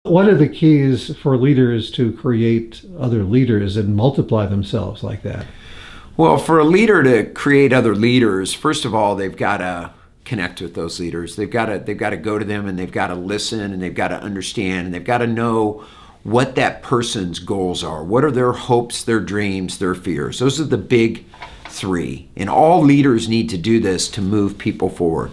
What are the keys for leaders to create other leaders and multiply themselves like that? Well, for a leader to create other leaders, first of all, they've got to connect with those leaders. They've got to go to them, and they've got to listen, and they've got to understand, and they've got to know what that person's goals are. What are their hopes, their dreams, their fears? Those are the big three. And all leaders need to do this to move people forward.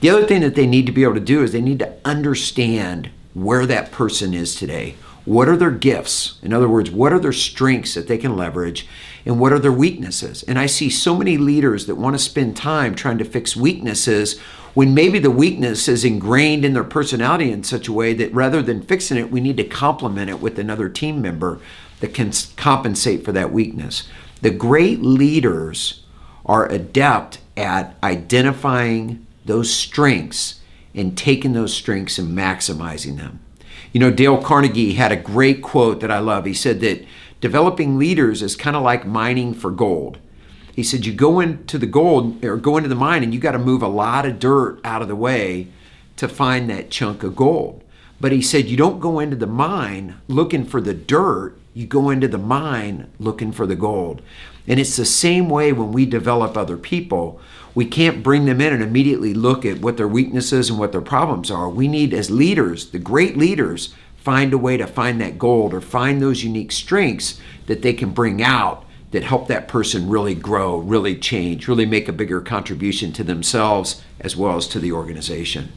The other thing that they need to be able to do is they need to understand where that person is today. What are their gifts? In other words, what are their strengths that they can leverage, and what are their weaknesses? And I see so many leaders that want to spend time trying to fix weaknesses when maybe the weakness is ingrained in their personality in such a way that rather than fixing it, we need to complement it with another team member that can compensate for that weakness. The great leaders are adept at identifying those strengths and taking those strengths and maximizing them. You know, Dale Carnegie had a great quote that I love. He said that developing leaders is kind of like mining for gold. He said you go into the gold or go into the mine and you got to move a lot of dirt out of the way to find that chunk of gold. But he said you don't go into the mine looking for the dirt, you go into the mine looking for the gold. And it's the same way when we develop other people. We can't bring them in and immediately look at what their weaknesses and what their problems are. We need, as leaders, the great leaders, find a way to find that gold or find those unique strengths that they can bring out that help that person really grow, really change, really make a bigger contribution to themselves as well as to the organization.